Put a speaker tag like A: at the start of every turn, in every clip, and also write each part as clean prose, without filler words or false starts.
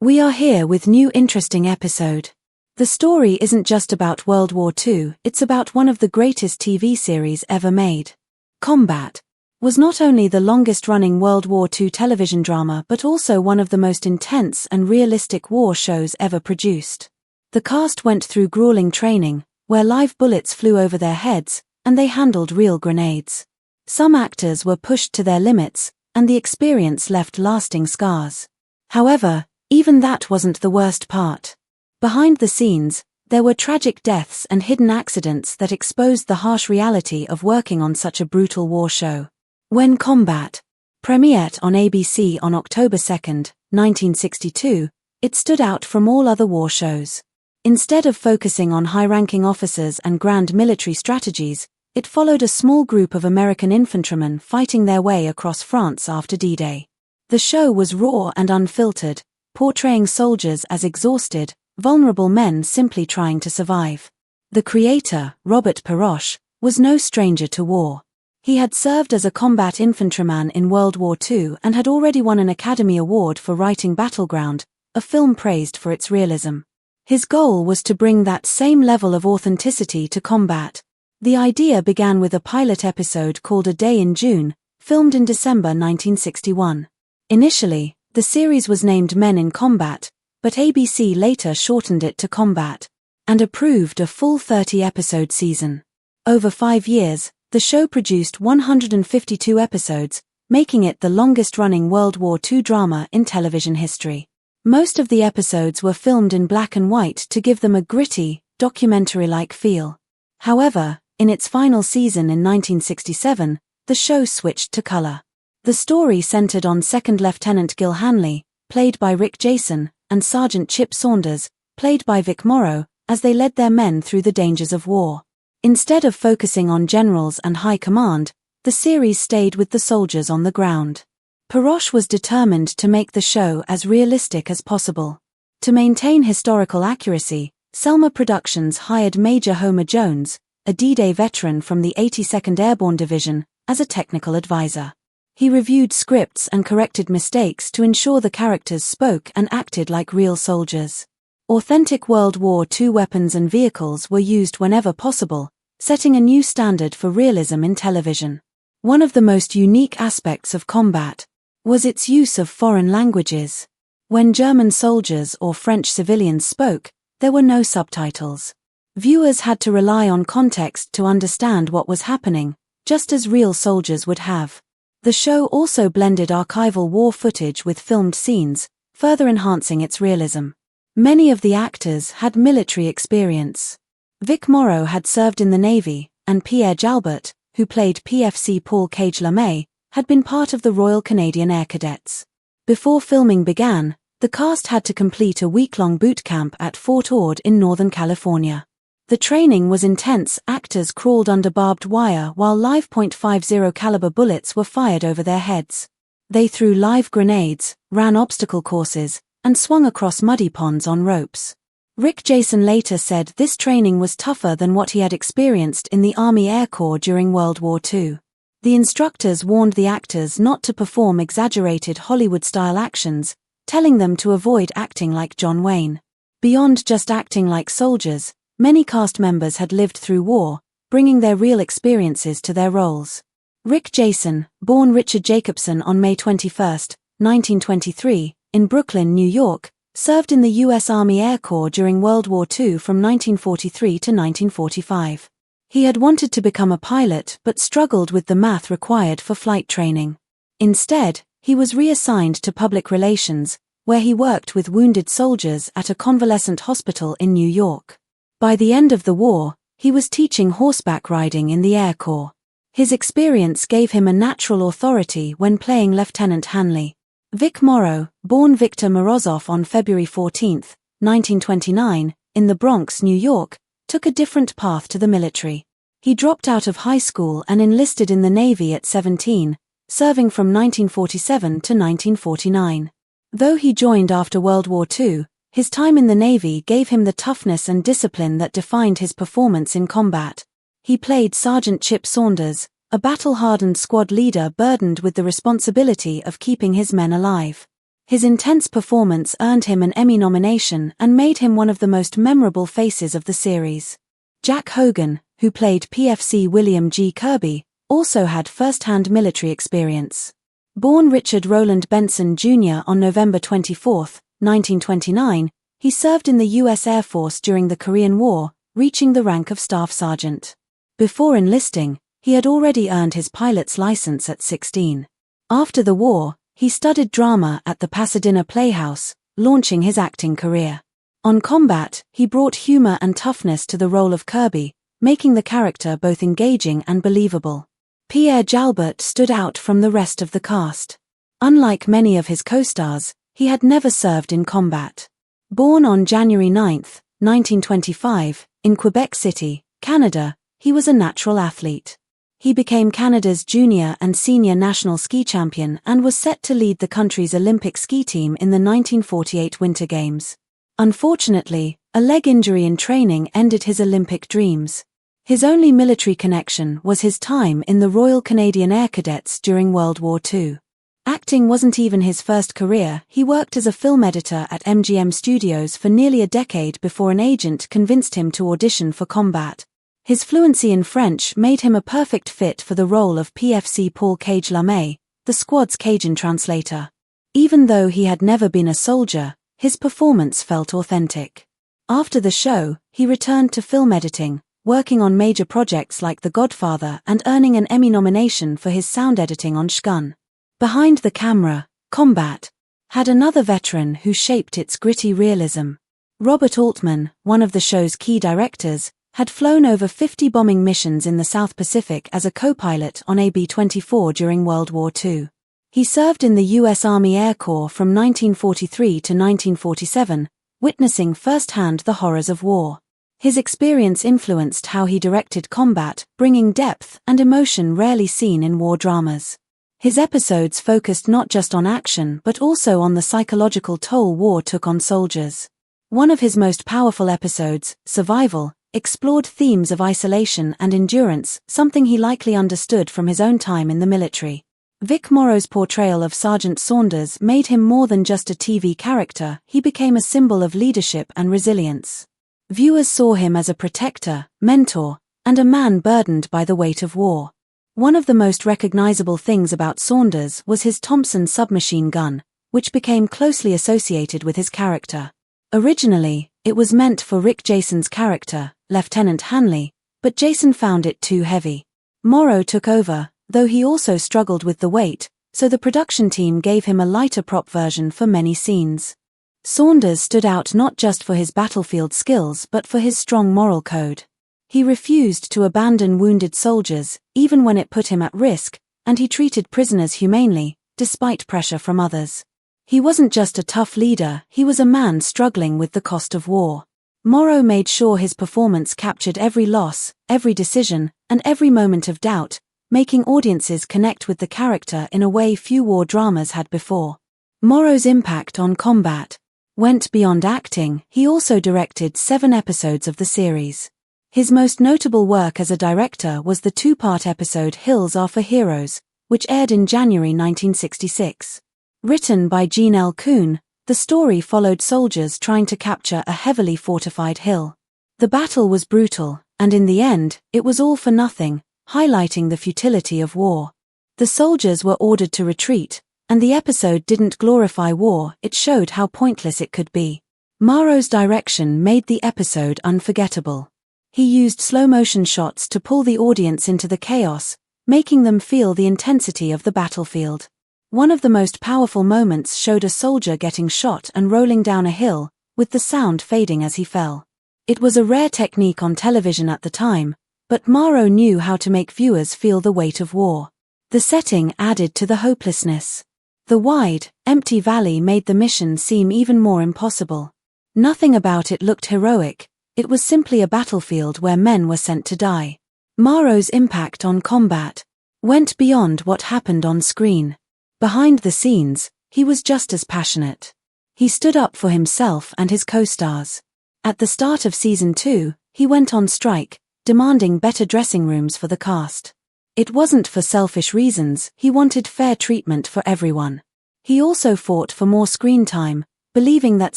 A: We are here with new interesting episode. The story isn't just about World War II, it's about one of the greatest TV series ever made. Combat was not only the longest-running World War II television drama but also one of the most intense and realistic war shows ever produced. The cast went through grueling training, where live bullets flew over their heads, and they handled real grenades. Some actors were pushed to their limits, and the experience left lasting scars. However, even that wasn't the worst part. Behind the scenes, there were tragic deaths and hidden accidents that exposed the harsh reality of working on such a brutal war show. When Combat premiered on ABC on October 2, 1962, it stood out from all other war shows. Instead of focusing on high-ranking officers and grand military strategies, it followed a small group of American infantrymen fighting their way across France after D-Day. The show was raw and unfiltered, portraying soldiers as exhausted, vulnerable men simply trying to survive. The creator, Robert Perosh, was no stranger to war. He had served as a combat infantryman in World War II and had already won an Academy Award for writing Battleground, a film praised for its realism. His goal was to bring that same level of authenticity to Combat. The idea began with a pilot episode called A Day in June, filmed in December 1961. Initially, the series was named Men in Combat, but ABC later shortened it to Combat, and approved a full 30-episode season. Over 5 years, the show produced 152 episodes, making it the longest-running World War II drama in television history. Most of the episodes were filmed in black and white to give them a gritty, documentary-like feel. However, in its final season in 1967, the show switched to color. The story centered on Second Lieutenant Gil Hanley, played by Rick Jason, and Sergeant Chip Saunders, played by Vic Morrow, as they led their men through the dangers of war. Instead of focusing on generals and high command, the series stayed with the soldiers on the ground. Perosh was determined to make the show as realistic as possible. To maintain historical accuracy, Selma Productions hired Major Homer Jones, a D-Day veteran from the 82nd Airborne Division, as a technical advisor. He reviewed scripts and corrected mistakes to ensure the characters spoke and acted like real soldiers. Authentic World War II weapons and vehicles were used whenever possible, setting a new standard for realism in television. One of the most unique aspects of Combat was its use of foreign languages. When German soldiers or French civilians spoke, there were no subtitles. Viewers had to rely on context to understand what was happening, just as real soldiers would have. The show also blended archival war footage with filmed scenes, further enhancing its realism. Many of the actors had military experience. Vic Morrow had served in the Navy, and Pierre Jalbert, who played PFC Paul Cage LeMay, had been part of the Royal Canadian Air Cadets. Before filming began, the cast had to complete a week-long boot camp at Fort Ord in Northern California. The training was intense. Actors crawled under barbed wire while live .50 caliber bullets were fired over their heads. They threw live grenades, ran obstacle courses, and swung across muddy ponds on ropes. Rick Jason later said this training was tougher than what he had experienced in the Army Air Corps during World War II. The instructors warned the actors not to perform exaggerated Hollywood-style actions, telling them to avoid acting like John Wayne. Beyond just acting like soldiers, many cast members had lived through war, bringing their real experiences to their roles. Rick Jason, born Richard Jacobson on May 21, 1923, in Brooklyn, New York, served in the U.S. Army Air Corps during World War II from 1943 to 1945. He had wanted to become a pilot but struggled with the math required for flight training. Instead, he was reassigned to public relations, where he worked with wounded soldiers at a convalescent hospital in New York. By the end of the war, he was teaching horseback riding in the Air Corps. His experience gave him a natural authority when playing Lieutenant Hanley. Vic Morrow, born Victor Morozov on February 14, 1929, in the Bronx, New York, took a different path to the military. He dropped out of high school and enlisted in the Navy at 17, serving from 1947 to 1949. Though he joined after World War II, his time in the Navy gave him the toughness and discipline that defined his performance in combat. He played Sergeant Chip Saunders, a battle-hardened squad leader burdened with the responsibility of keeping his men alive. His intense performance earned him an Emmy nomination and made him one of the most memorable faces of the series. Jack Hogan, who played PFC William G. Kirby, also had first-hand military experience. Born Richard Roland Benson Jr. on November 24, 1929, he served in the U.S. Air Force during the Korean War, reaching the rank of Staff Sergeant. Before enlisting, he had already earned his pilot's license at 16. After the war, he studied drama at the Pasadena Playhouse, launching his acting career. On Combat, he brought humor and toughness to the role of Kirby, making the character both engaging and believable. Pierre Jalbert stood out from the rest of the cast. Unlike many of his co-stars, he had never served in combat. Born on January 9, 1925, in Quebec City, Canada, he was a natural athlete. He became Canada's junior and senior national ski champion and was set to lead the country's Olympic ski team in the 1948 Winter Games. Unfortunately, a leg injury in training ended his Olympic dreams. His only military connection was his time in the Royal Canadian Air Cadets during World War II. Acting wasn't even his first career. He worked as a film editor at MGM Studios for nearly a decade before an agent convinced him to audition for Combat. His fluency in French made him a perfect fit for the role of PFC Paul Cage-Lamé, the squad's Cajun translator. Even though he had never been a soldier, his performance felt authentic. After the show, he returned to film editing, working on major projects like The Godfather and earning an Emmy nomination for his sound editing on Shgun. Behind the camera, Combat had another veteran who shaped its gritty realism. Robert Altman, one of the show's key directors, had flown over 50 bombing missions in the South Pacific as a co-pilot on a B-24 during World War II. He served in the U.S. Army Air Corps from 1943 to 1947, witnessing firsthand the horrors of war. His experience influenced how he directed Combat, bringing depth and emotion rarely seen in war dramas. His episodes focused not just on action but also on the psychological toll war took on soldiers. One of his most powerful episodes, Survival, explored themes of isolation and endurance, something he likely understood from his own time in the military. Vic Morrow's portrayal of Sergeant Saunders made him more than just a TV character. He became a symbol of leadership and resilience. Viewers saw him as a protector, mentor, and a man burdened by the weight of war. One of the most recognizable things about Saunders was his Thompson submachine gun, which became closely associated with his character. Originally, it was meant for Rick Jason's character, Lieutenant Hanley, but Jason found it too heavy. Morrow took over, though he also struggled with the weight, so the production team gave him a lighter prop version for many scenes. Saunders stood out not just for his battlefield skills but for his strong moral code. He refused to abandon wounded soldiers, even when it put him at risk, and he treated prisoners humanely, despite pressure from others. He wasn't just a tough leader, he was a man struggling with the cost of war. Morrow made sure his performance captured every loss, every decision, and every moment of doubt, making audiences connect with the character in a way few war dramas had before. Morrow's impact on Combat went beyond acting. He also directed 7 episodes of the series. His most notable work as a director was the 2-part episode Hills Are for Heroes, which aired in January 1966. Written by Gene L. Kuhn, the story followed soldiers trying to capture a heavily fortified hill. The battle was brutal, and in the end, it was all for nothing, highlighting the futility of war. The soldiers were ordered to retreat, and the episode didn't glorify war, it showed how pointless it could be. Morrow's direction made the episode unforgettable. He used slow-motion shots to pull the audience into the chaos, making them feel the intensity of the battlefield. One of the most powerful moments showed a soldier getting shot and rolling down a hill, with the sound fading as he fell. It was a rare technique on television at the time, but Morrow knew how to make viewers feel the weight of war. The setting added to the hopelessness. The wide, empty valley made the mission seem even more impossible. Nothing about it looked heroic, it was simply a battlefield where men were sent to die. Morrow's impact on Combat went beyond what happened on screen. Behind the scenes, he was just as passionate. He stood up for himself and his co-stars. At the start of Season 2, he went on strike, demanding better dressing rooms for the cast. It wasn't for selfish reasons, he wanted fair treatment for everyone. He also fought for more screen time, believing that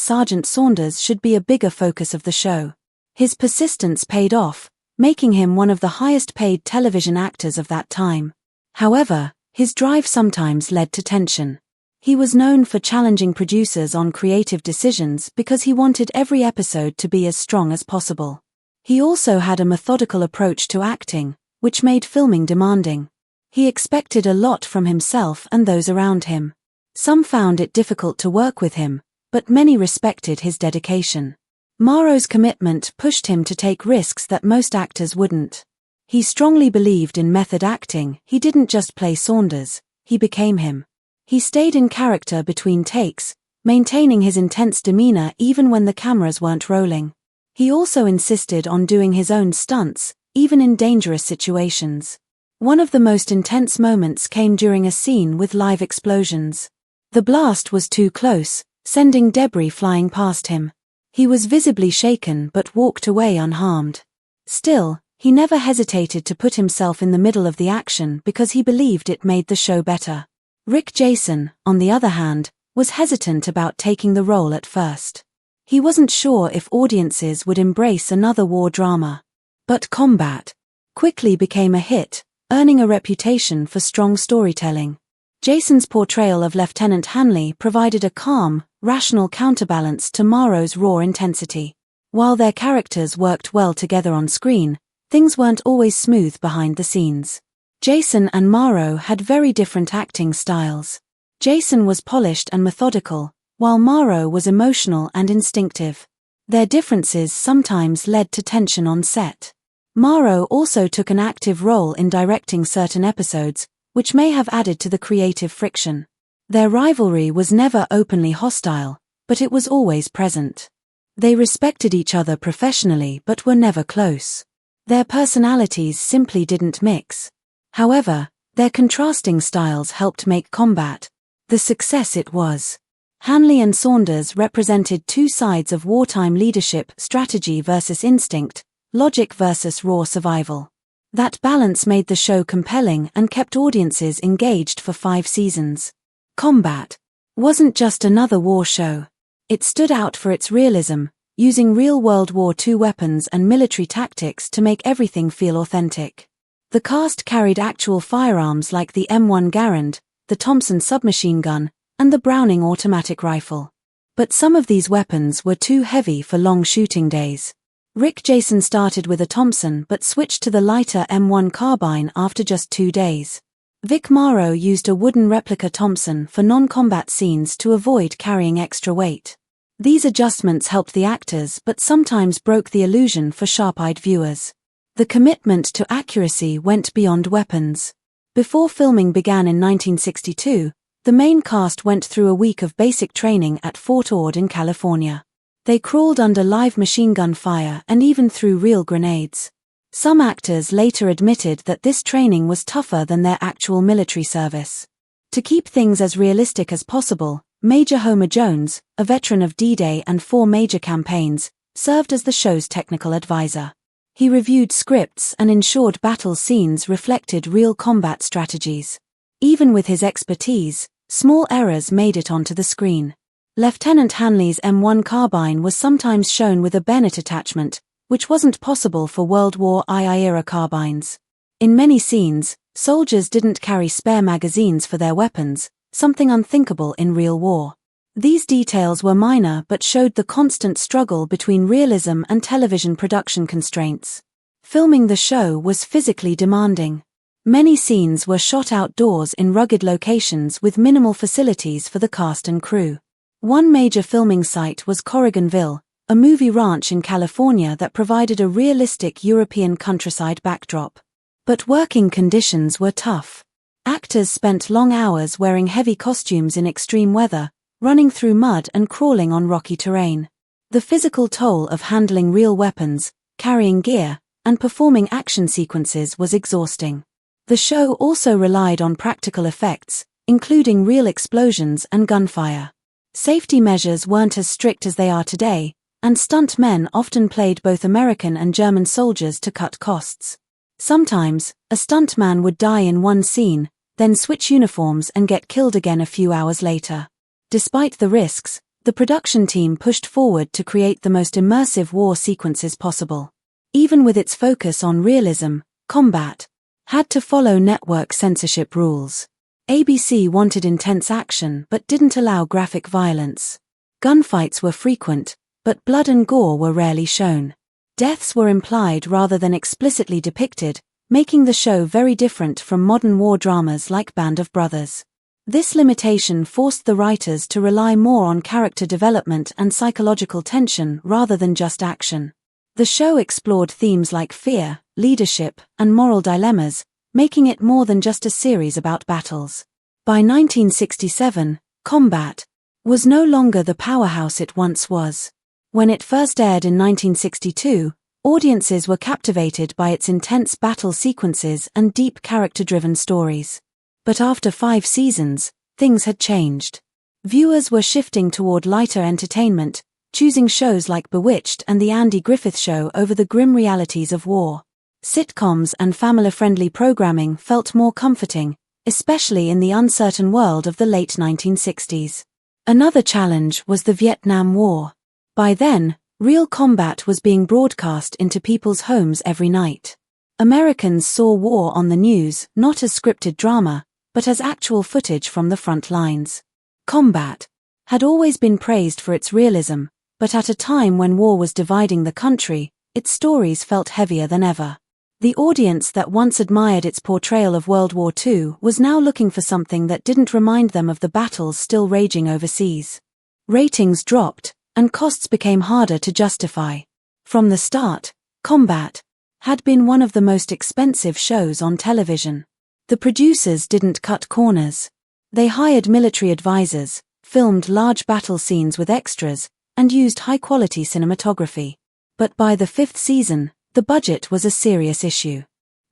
A: Sergeant Saunders should be a bigger focus of the show. His persistence paid off, making him one of the highest-paid television actors of that time. However, his drive sometimes led to tension. He was known for challenging producers on creative decisions because he wanted every episode to be as strong as possible. He also had a methodical approach to acting, which made filming demanding. He expected a lot from himself and those around him. Some found it difficult to work with him, but many respected his dedication. Morrow's commitment pushed him to take risks that most actors wouldn't. He strongly believed in method acting. He didn't just play Saunders, he became him. He stayed in character between takes, maintaining his intense demeanor even when the cameras weren't rolling. He also insisted on doing his own stunts, even in dangerous situations. One of the most intense moments came during a scene with live explosions. The blast was too close, sending debris flying past him. He was visibly shaken but walked away unharmed. Still, he never hesitated to put himself in the middle of the action because he believed it made the show better. Rick Jason, on the other hand, was hesitant about taking the role at first. He wasn't sure if audiences would embrace another war drama. But Combat quickly became a hit, earning a reputation for strong storytelling. Jason's portrayal of Lieutenant Hanley provided a calm, rational counterbalance to Morrow's raw intensity. While their characters worked well together on screen, things weren't always smooth behind the scenes. Jason and Morrow had very different acting styles. Jason was polished and methodical, while Morrow was emotional and instinctive. Their differences sometimes led to tension on set. Morrow also took an active role in directing certain episodes, which may have added to the creative friction. Their rivalry was never openly hostile, but it was always present. They respected each other professionally but were never close. Their personalities simply didn't mix. However, their contrasting styles helped make Combat the success it was. Hanley and Saunders represented two sides of wartime leadership: strategy versus instinct, logic versus raw survival. That balance made the show compelling and kept audiences engaged for 5 seasons. Combat wasn't just another war show. It stood out for its realism, using real World War II weapons and military tactics to make everything feel authentic. The cast carried actual firearms like the M1 Garand, the Thompson submachine gun, and the Browning automatic rifle. But some of these weapons were too heavy for long shooting days. Rick Jason started with a Thompson but switched to the lighter M1 carbine after just 2 days. Vic Morrow used a wooden replica Thompson for non-combat scenes to avoid carrying extra weight. These adjustments helped the actors but sometimes broke the illusion for sharp-eyed viewers. The commitment to accuracy went beyond weapons. Before filming began in 1962, the main cast went through a week of basic training at Fort Ord in California. They crawled under live machine gun fire and even threw real grenades. Some actors later admitted that this training was tougher than their actual military service. To keep things as realistic as possible, Major Homer Jones, a veteran of D-Day and 4 major campaigns, served as the show's technical advisor. He reviewed scripts and ensured battle scenes reflected real combat strategies. Even with his expertise, small errors made it onto the screen. Lieutenant Hanley's M1 carbine was sometimes shown with a bayonet attachment, which wasn't possible for World War II-era carbines. In many scenes, soldiers didn't carry spare magazines for their weapons, something unthinkable in real war. These details were minor but showed the constant struggle between realism and television production constraints. Filming the show was physically demanding. Many scenes were shot outdoors in rugged locations with minimal facilities for the cast and crew. One major filming site was Corriganville, a movie ranch in California that provided a realistic European countryside backdrop. But working conditions were tough. Actors spent long hours wearing heavy costumes in extreme weather, running through mud and crawling on rocky terrain. The physical toll of handling real weapons, carrying gear, and performing action sequences was exhausting. The show also relied on practical effects, including real explosions and gunfire. Safety measures weren't as strict as they are today, and stunt men often played both American and German soldiers to cut costs. Sometimes, a stuntman would die in one scene, then switch uniforms and get killed again a few hours later. Despite the risks, the production team pushed forward to create the most immersive war sequences possible. Even with its focus on realism, combat had to follow network censorship rules. ABC wanted intense action but didn't allow graphic violence. Gunfights were frequent, but blood and gore were rarely shown. Deaths were implied rather than explicitly depicted, making the show very different from modern war dramas like Band of Brothers. This limitation forced the writers to rely more on character development and psychological tension rather than just action. The show explored themes like fear, leadership, and moral dilemmas, making it more than just a series about battles. By 1967, combat was no longer the powerhouse it once was. When it first aired in 1962, audiences were captivated by its intense battle sequences and deep character-driven stories. But after 5 seasons, things had changed. Viewers were shifting toward lighter entertainment, choosing shows like Bewitched and The Andy Griffith Show over the grim realities of war. Sitcoms and family-friendly programming felt more comforting, especially in the uncertain world of the late 1960s. Another challenge was the Vietnam War. By then, real combat was being broadcast into people's homes every night. Americans saw war on the news not as scripted drama, but as actual footage from the front lines. Combat had always been praised for its realism, but at a time when war was dividing the country, its stories felt heavier than ever. The audience that once admired its portrayal of World War II was now looking for something that didn't remind them of the battles still raging overseas. Ratings dropped, and costs became harder to justify. From the start, combat had been one of the most expensive shows on television. The producers didn't cut corners. They hired military advisors, filmed large battle scenes with extras, and used high-quality cinematography. But by the 5th season, the budget was a serious issue.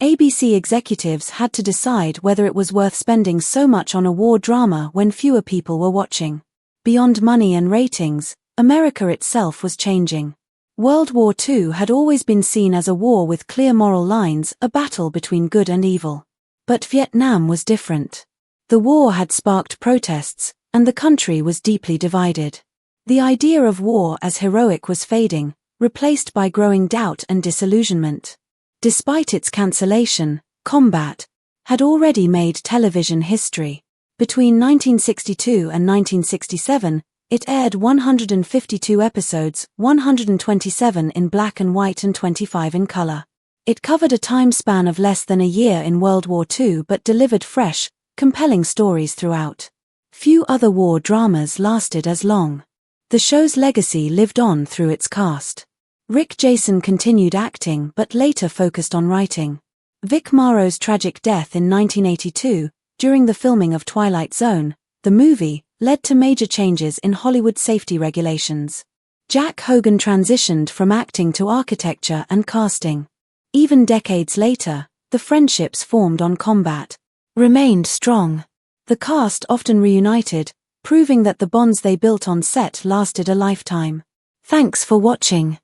A: ABC executives had to decide whether it was worth spending so much on a war drama when fewer people were watching. Beyond money and ratings, America itself was changing. World War II had always been seen as a war with clear moral lines, a battle between good and evil. But Vietnam was different. The war had sparked protests, and the country was deeply divided. The idea of war as heroic was fading, replaced by growing doubt and disillusionment. Despite its cancellation, combat had already made television history. Between 1962 and 1967, it aired 152 episodes, 127 in black and white and 25 in color. It covered a time span of less than a year in World War II but delivered fresh, compelling stories throughout. Few other war dramas lasted as long. The show's legacy lived on through its cast. Rick Jason continued acting but later focused on writing. Vic Morrow's tragic death in 1982, during the filming of Twilight Zone, the movie, led to major changes in Hollywood safety regulations. Jack Hogan transitioned from acting to architecture and casting. Even decades later, the friendships formed on combat remained strong. The cast often reunited, proving that the bonds they built on set lasted a lifetime. Thanks for watching.